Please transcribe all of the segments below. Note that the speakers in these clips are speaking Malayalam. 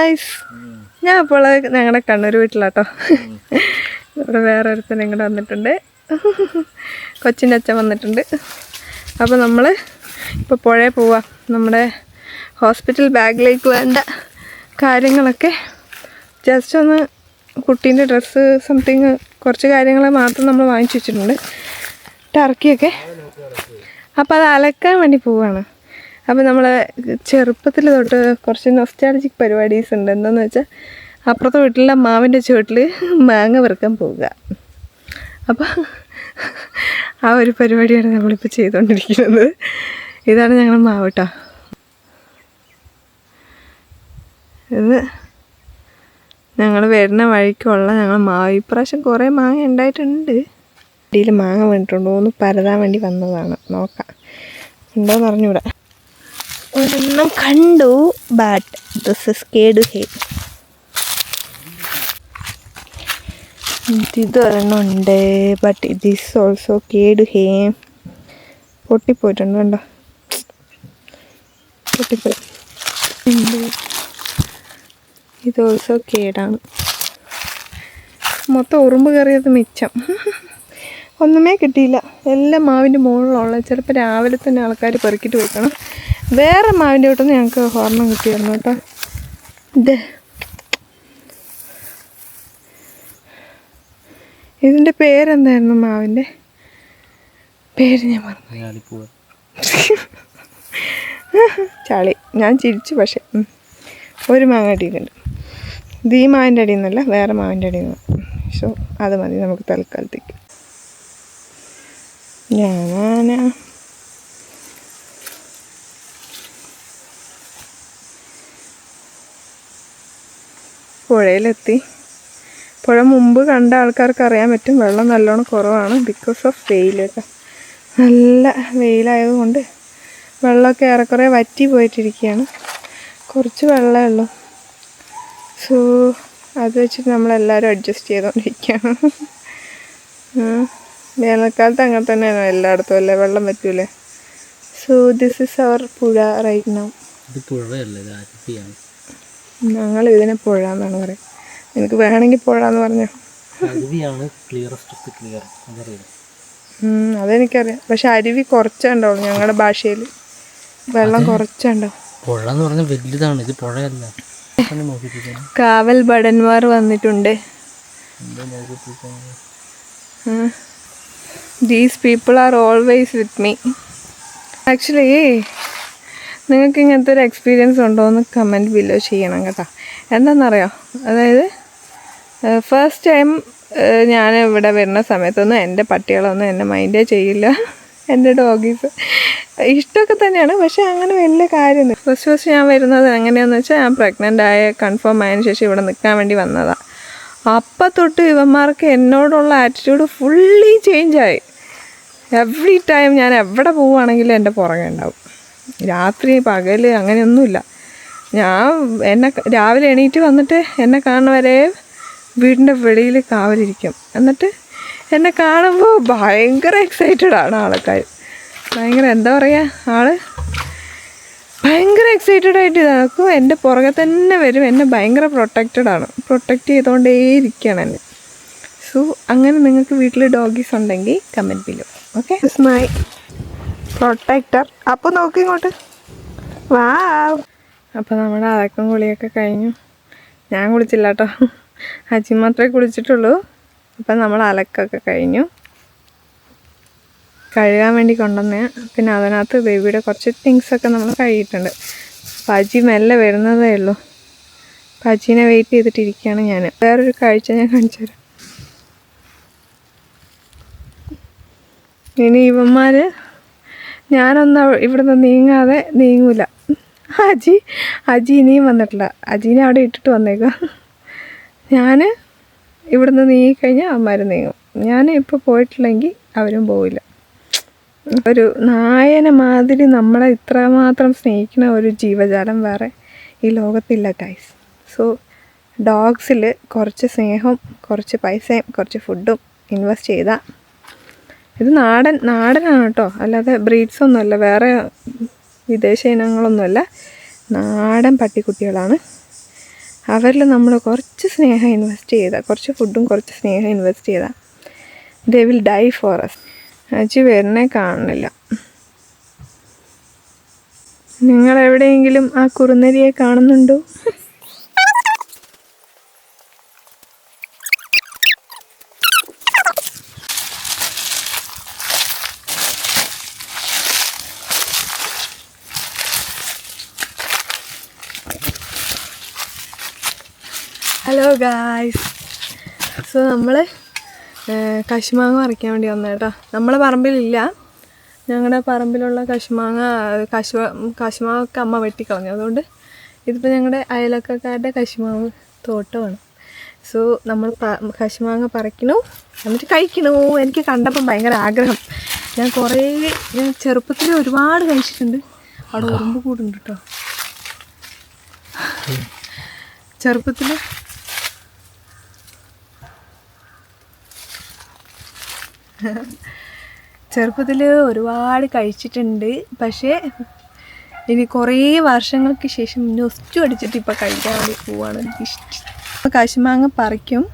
ഗായ്സ്, ഞാൻ അപ്പോൾ ഞങ്ങളുടെ കണ്ണൂർ വീട്ടിലാട്ടോ. ഇവിടെ വേറെ ഒരുത്തനും കൂടെ വന്നിട്ടുണ്ട്, കൊച്ചിൻ്റെ അച്ഛൻ വന്നിട്ടുണ്ട്. അപ്പോൾ നമ്മൾ ഇപ്പോൾ പുഴയിൽ പോവാം. നമ്മുടെ ഹോസ്പിറ്റൽ ബാഗിലേക്ക് വേണ്ട കാര്യങ്ങളൊക്കെ ജസ്റ്റ് ഒന്ന്, കുട്ടീൻ്റെ ഡ്രസ്സ് സംതിങ് കുറച്ച് കാര്യങ്ങൾ മാത്രം നമ്മൾ വാങ്ങിച്ചു വെച്ചിട്ടുണ്ട്, ടർക്കിയൊക്കെ. അപ്പോൾ അത് അലക്കാൻ വേണ്ടി പോവുകയാണ്. അപ്പോൾ നമ്മൾ ചെറുപ്പത്തിൽ തൊട്ട് കുറച്ച് നൊസ്റ്റാൾജിക് പരിപാടീസ് ഉണ്ട്. എന്താണെന്ന് വെച്ചാൽ അപ്പുറത്തെ വീട്ടിലെ മാവിൻ്റെ ചുവട്ടിൽ മാങ്ങ പെറുക്കാൻ പോവുക. അപ്പോൾ ആ ഒരു പരിപാടിയാണ് നമ്മളിപ്പോൾ ചെയ്തുകൊണ്ടിരിക്കുന്നത്. ഇതാണ് ഞങ്ങൾ മാവ് കേട്ടോ. ഇത് ഞങ്ങൾ വരുന്ന വഴിക്കുള്ള ഞങ്ങൾ മാവ്. ഇപ്രാവശ്യം കുറേ മാങ്ങ ഉണ്ടായിട്ടുണ്ട്. ഇടയിൽ മാങ്ങ വീണിട്ടുണ്ടോ എന്ന് പരതാൻ വേണ്ടി വന്നതാണ്. നോക്കാം ഉണ്ടോയെന്ന് അറിഞ്ഞൂടാ. ഒരെണ്ണം കണ്ടു, ബട്ട് ദിസ് ഇസ് കേട് ഹേ. ഇതൊരെണ്ണം ഉണ്ട്, ബട്ട് ദിസ് ഓൾസോ കേട് ഹേ. പൊട്ടിപ്പോയിട്ടുണ്ട്, കണ്ടോ, പൊട്ടിപ്പോയി. ഇത് ഓൾസോ കേടാണ്. മൊത്തം ഉറുമ്പ് കയറിയത് മിച്ചം. ഒന്നുമേ കിട്ടിയില്ല. എല്ലാം മാവിൻ്റെ മുകളിലുള്ള. ചിലപ്പോൾ രാവിലെ തന്നെ ആൾക്കാർ പെറുക്കിയിട്ട് വെക്കണം. വേറെ മാവിൻ്റെ വീട്ടിൽ ഞങ്ങൾക്ക് ഒരെണ്ണം കിട്ടിയിരുന്നു കേട്ടോ. ഇതിൻ്റെ പേരെന്തായിരുന്നു? മാവിൻ്റെ പേര് ഞാൻ മറന്നു. ചളി. ഞാൻ ചിരിച്ചു. പക്ഷേ ഒരു മാങ്ങ അടിയിലുണ്ട്. ഇത് ഈ മാവിൻ്റെ അടിയിൽ നിന്നല്ല, വേറെ മാവിൻ്റെ അടിയിൽ നിന്ന്. സോ അത് മതി നമുക്ക് തൽക്കാലത്തേക്ക്. ഞാൻ പുഴയിലെത്തി. പുഴ മുമ്പ് കണ്ട ആൾക്കാർക്ക് അറിയാൻ പറ്റും, വെള്ളം നല്ലോണം കുറവാണ്. ബിക്കോസ് ഓഫ് വെയിൽ കേട്ടോ. നല്ല വെയിലായതുകൊണ്ട് വെള്ളമൊക്കെ ഏറെക്കുറെ വറ്റി പോയിട്ടിരിക്കുകയാണ്. കുറച്ച് വെള്ളമേ ഉള്ളൂ. സോ അത് വെച്ചിട്ട് നമ്മളെല്ലാവരും അഡ്ജസ്റ്റ് ചെയ്തുകൊണ്ടിരിക്കുകയാണ്. വേനൽക്കാലത്ത് അങ്ങനെ തന്നെയാണ് എല്ലായിടത്തും അല്ലേ, വെള്ളം പറ്റൂലേ. സോ ദിസ് ഇസ് അവർ പുഴ റൈറ്റ് നൗ. ഞങ്ങൾ ഇതിനെ പുഴ എന്നാണ് പറയുക. എനിക്ക് വേണമെങ്കിൽ പുഴ എന്ന് പറഞ്ഞോ. അതെനിക്കറിയാം. പക്ഷെ അരുവി കുറച്ചേ ഉണ്ടാവുള്ളൂ ഞങ്ങളുടെ ഭാഷയിൽ. വെള്ളം കുറച്ചേ ഉണ്ടാവും. പുഴ എന്ന് പറഞ്ഞാൽ വലുതാണ്, ഇത് പുഴയല്ല. കാവൽ ഭടന്മാർ വന്നിട്ടുണ്ട്. These people are always with me. Actually നിങ്ങൾക്ക് ഇങ്ങനത്തെ ഒരു എക്സ്പീരിയൻസ് ഉണ്ടോ എന്ന് കമൻറ്റ് ബിലോ ചെയ്യണം കേട്ടോ. എന്താണെന്നറിയോ, അതായത് ഫസ്റ്റ് ടൈം ഞാൻ ഇവിടെ വരുന്ന സമയത്തൊന്നും എൻ്റെ പട്ടികളൊന്നും എന്നെ മൈൻഡേ ചെയ്യില്ല. എൻ്റെ ഡോഗീസ് ഇഷ്ടമൊക്കെ തന്നെയാണ്, പക്ഷേ അങ്ങനെ വലിയ കാര്യമൊന്നും. ഫസ്റ്റ് ഞാൻ വരുന്നത് എങ്ങനെയാണെന്ന് വെച്ചാൽ, ഞാൻ പ്രഗ്നൻ്റ് ആയ കൺഫേം ആയതിനു ശേഷം ഇവിടെ നിൽക്കാൻ വേണ്ടി വന്നതാണ്. അപ്പം തൊട്ട് ഇവന്മാർക്ക് എന്നോടുള്ള ആറ്റിറ്റ്യൂഡ് ഫുള്ളി ചേഞ്ചായി. എവറി ടൈം ഞാൻ എവിടെ പോവുകയാണെങ്കിലും എൻ്റെ പുറകെ ഉണ്ടാവും. രാത്രി പകൽ അങ്ങനെയൊന്നുമില്ല. എന്നെ രാവിലെ എണീറ്റ് വന്നിട്ട് എന്നെ കാണുന്നവരെ വീടിൻ്റെ വെളിയിൽ കാവലിരിക്കും. എന്നിട്ട് എന്നെ കാണുമ്പോൾ ഭയങ്കര എക്സൈറ്റഡാണ് ആൾക്കാർ. ഭയങ്കര എന്താ പറയുക, ഭയങ്കര എക്സൈറ്റഡ് ആയിട്ട് ഇതാക്കും. എൻ്റെ പുറകെ തന്നെ വരും. എന്നെ ഭയങ്കര പ്രൊട്ടക്റ്റഡാണ്, പ്രൊട്ടക്റ്റ് ചെയ്തുകൊണ്ടേ ഇരിക്കുകയാണ് എന്നെ. സോ അങ്ങനെ നിങ്ങൾക്ക് വീട്ടിൽ ഡോഗീസ് ഉണ്ടെങ്കിൽ comment below. Okay, this my protractor. അപ്പോൾ നോക്കി ഇങ്ങോട്ട് വാ. അപ്പോൾ നമ്മുടെ അടക്കം കുളിയൊക്കെ കഴിഞ്ഞു. ഞാൻ കുളിച്ചില്ല കേട്ടോ, അജി മാത്രമേ കുളിച്ചിട്ടുള്ളൂ. അപ്പം നമ്മൾ അലക്കൊക്കെ കഴിഞ്ഞു. കഴുകാൻ വേണ്ടി കൊണ്ടുവന്നേ. പിന്നെ അതിനകത്ത് ബേബിയുടെ കുറച്ച് തിങ്സൊക്കെ നമ്മൾ കഴുകിയിട്ടുണ്ട്. അപ്പം അജി മെല്ലെ വരുന്നതേ ഉള്ളൂ. അപ്പം അജീനെ വെയിറ്റ് ചെയ്തിട്ടിരിക്കുകയാണ് ഞാൻ. വേറൊരു കാഴ്ച ഞാൻ കാണിച്ചു തരാം. ഇനി ഇവന്മാർ ഞാനൊന്ന് ഇവിടുന്ന് നീങ്ങാതെ നീങ്ങൂല. അജി ഇനിയും വന്നിട്ടില്ല. അജീനെ അവിടെ ഇട്ടിട്ട് വന്നേക്കാം. ഞാൻ ഇവിടുന്ന് നീങ്ങിക്കഴിഞ്ഞാൽ അവന്മാർ നീങ്ങും. ഞാൻ ഇപ്പോൾ പോയിട്ടില്ലെങ്കിൽ അവരും പോവില്ല. ഒരു നായനെ മാതിരി നമ്മളെ ഇത്രമാത്രം സ്നേഹിക്കുന്ന ഒരു ജീവജാലം വേറെ ഈ ലോകത്തില്ല ഗൈസ്. സോ ഡോഗ്സിൽ കുറച്ച് സ്നേഹവും കുറച്ച് പൈസയും കുറച്ച് ഫുഡും ഇൻവെസ്റ്റ് ചെയ്താൽ, ഇത് നാടനാണ് കേട്ടോ, അല്ലാതെ ബ്രീഡ്സൊന്നുമല്ല, വേറെ വിദേശ ഇനങ്ങളൊന്നുമല്ല, നാടൻ പട്ടിക്കുട്ടികളാണ്. അവരിൽ നമ്മൾ കുറച്ച് സ്നേഹം ഇൻവെസ്റ്റ് ചെയ്താൽ, കുറച്ച് ഫുഡും കുറച്ച് സ്നേഹം ഇൻവെസ്റ്റ് ചെയ്താൽ they will die for us. അച്ചി വരുന്നേ കാണുന്നില്ല. നിങ്ങൾ എവിടെയെങ്കിലും ആ കുറുനരിയെ കാണുന്നുണ്ടോ? ഹലോ ഗായ്സ്, സോ നമ്മൾ കശുമാങ്ങ പറിക്കാൻ വേണ്ടി വന്നത് കേട്ടോ. നമ്മളെ പറമ്പിലില്ല, ഞങ്ങളുടെ പറമ്പിലുള്ള കശുമാവൊക്കെ അമ്മ വെട്ടിക്കളഞ്ഞു. അതുകൊണ്ട് ഇതിപ്പോൾ ഞങ്ങളുടെ അയലക്കാരുടെ കശുമാവ് തോട്ടമാണ്. സോ നമ്മൾ കശുമാങ്ങ പറിക്കണു, എന്നിട്ട് കഴിക്കണു. എനിക്ക് കണ്ടപ്പം ഭയങ്കര ആഗ്രഹം. ഞാൻ ചെറുപ്പത്തിൽ ഒരുപാട് കഴിച്ചിട്ടുണ്ട്. അവിടെ ഉറുമ്പ് കൂടുണ്ട് കേട്ടോ. ചെറുപ്പത്തിൽ ഒരുപാട് കഴിച്ചിട്ടുണ്ട്. പക്ഷേ ഇനി കുറേ വർഷങ്ങൾക്ക് ശേഷം നൊസ്റ്റു അടിച്ചിട്ട് ഇപ്പം കഴിക്കാൻ വേണ്ടി പോവാണ്. എനിക്കിഷ്ടം. കശുമാങ്ങ പറിക്കും,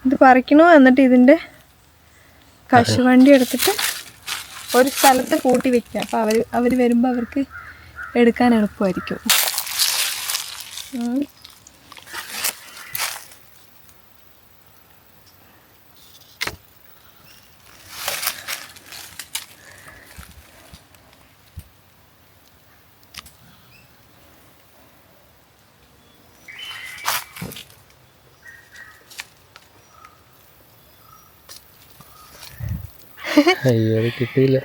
ഇത് പറിക്കണോ, എന്നിട്ട് ഇതിൻ്റെ കശുവണ്ടി എടുത്തിട്ട് ഒരു സ്ഥലത്ത് കൂട്ടി വെക്കുക. അപ്പോൾ അവർ വരുമ്പോൾ അവർക്ക് എടുക്കാൻ എളുപ്പമായിരിക്കും. കിട്ടിയില്ല.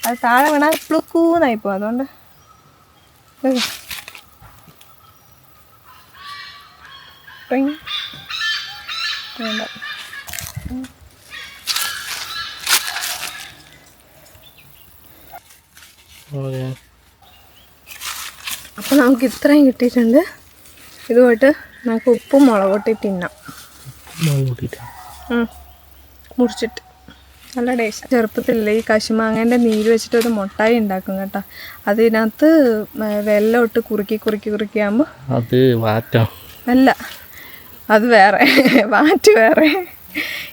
അത് താഴെ വീണാൽ പ്ലുക്കൂന്നായിപ്പോ. അതുകൊണ്ട് അപ്പോൾ നമുക്ക് ഇത്രയും കിട്ടിയിട്ടുണ്ട്. ഇതുപോയിട്ട് നമുക്ക് ഉപ്പും മുളകൊട്ടി തിന്നാം, മുറിച്ചിട്ട്. നല്ല ടേസ്റ്റ്. ചെറുപ്പത്തിലല്ലേ ഈ കശുമാങ്ങേൻ്റെ നീര് വെച്ചിട്ട് ഒരു മുട്ടായി ഉണ്ടാക്കും കേട്ടോ. അതിനകത്ത് വെള്ളം ഇട്ട് കുറുക്കിയാകുമ്പോൾ അത് വാറ്റോ അല്ല, അത് വേറെ, വാറ്റ് വേറെ.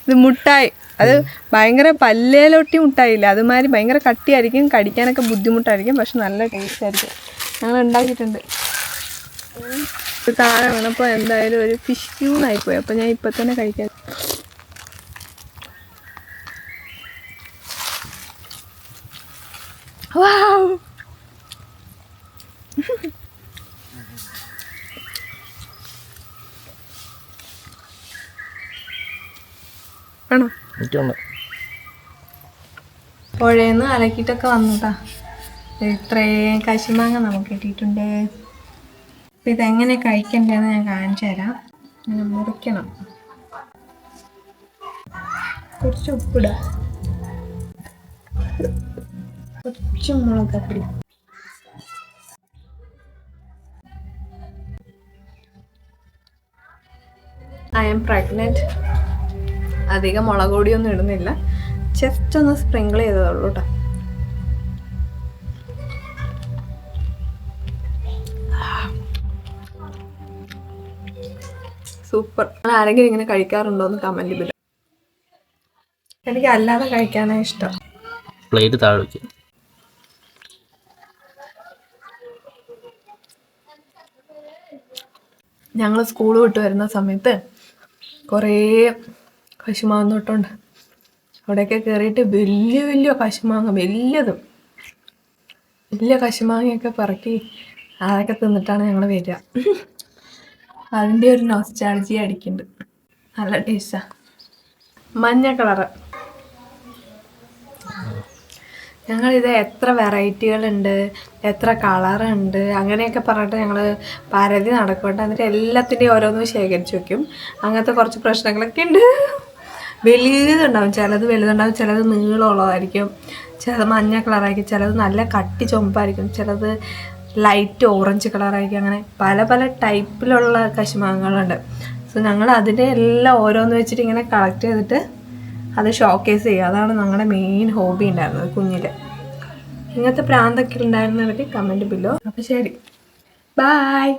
ഇത് മുട്ടായി. അത് ഭയങ്കര പല്ലേലൊട്ടി മുട്ടായില്ല, അതുമാതിരി ഭയങ്കര കട്ടിയായിരിക്കും, കടിക്കാനൊക്കെ ബുദ്ധിമുട്ടായിരിക്കും, പക്ഷെ നല്ല ടേസ്റ്റ് ആയിരിക്കും. ഞങ്ങൾ ഉണ്ടാക്കിയിട്ടുണ്ട്. താഴെ വീണപ്പോൾ എന്തായാലും ഒരു ഫിഷ് ക്യൂണായിപ്പോയി. അപ്പോൾ ഞാൻ ഇപ്പം തന്നെ കഴിക്കാം. ആണോ? പുഴയിൽ നിന്ന് അലക്കിയിട്ടൊക്കെ വന്നതാ. ഇത്രയും കശുമാങ്ങ നമുക്ക് കിട്ടിയിട്ടുണ്ട്. അപ്പം ഇതെങ്ങനെ കഴിക്കണ്ടേന്ന് ഞാൻ കാണിച്ചു തരാം. ഇങ്ങനെ മുറിക്കണം. കുറച്ച് ഉപ്പിടുക, കുറച്ച് മുളകപ്പൊടി, ഐ ആം പ്രഗ്നൻറ്റ്. അധികം മുളക് പൊടിയൊന്നും ഇടുന്നില്ല, ജസ്റ്റ് ഒന്ന് സ്പ്രിങ്കിൾ ചെയ്തതുള്ളൂ കേട്ടോ. സൂപ്പർ. ആരെങ്കിലും ഇങ്ങനെ കഴിക്കാറുണ്ടോ എന്ന് കമൻറ്റ് ചെയ്തിട്ട്. എനിക്ക് അല്ലാതെ കഴിക്കാനാണ് ഇഷ്ടം. പ്ലേറ്റ് താഴെ വയ്ക്കും. ഞങ്ങൾ സ്കൂൾ വിട്ട് വരുന്ന സമയത്ത് കുറേ കശുമാങ്ങ തോട്ടമുണ്ട്. അവിടെയൊക്കെ കയറിയിട്ട് വലിയ കശുമാങ്ങ, വലിയ കശുമാങ്ങയൊക്കെ പറക്കി അതൊക്കെ തിന്നിട്ടാണ് ഞങ്ങൾ വരിക. അതിൻ്റെ ഒരു നൊസ്റ്റാൾജിയ അടിക്കുന്നുണ്ട്. നല്ല ടേസ്റ്റാണ്. മഞ്ഞ കളറ്. ഞങ്ങളിത് എത്ര വെറൈറ്റികളുണ്ട്, എത്ര കളറുണ്ട്, അങ്ങനെയൊക്കെ പറഞ്ഞിട്ട് ഞങ്ങൾ പരതി നടക്കട്ടെ. എന്നിട്ട് എല്ലാത്തിൻ്റെയും ഓരോന്നും ശേഖരിച്ച് വയ്ക്കും. അങ്ങനത്തെ കുറച്ച് പ്രശ്നങ്ങളൊക്കെ ഉണ്ട്. വലിയതുണ്ടാവും, ചിലത് വലുതുണ്ടാവും, ചിലത് നീളമുള്ളതായിരിക്കും, ചിലത് മഞ്ഞ കളറായിരിക്കും, ചിലത് നല്ല കട്ടി ചുമപ്പായിരിക്കും, ചിലത് ലൈറ്റ് ഓറഞ്ച് കളറായിരിക്കും. അങ്ങനെ പല ടൈപ്പിലുള്ള കശുമാങ്ങകളുണ്ട്. സോ ഞങ്ങൾ അതിൻ്റെ എല്ലാം ഓരോന്ന് വെച്ചിട്ട് ഇങ്ങനെ കളക്ട് ചെയ്തിട്ട് അത് ഷോക്കേസ് ചെയ്യുക. അതാണ് ഞങ്ങളുടെ മെയിൻ ഹോബി ഉണ്ടായിരുന്നത് കുഞ്ഞിൽ. ഇങ്ങനത്തെ പ്രാന്തൊക്കെ ഉണ്ടായിരുന്നവർ കമൻറ്റ് ബില്ലോ. അപ്പോൾ ശരി, ബായ്.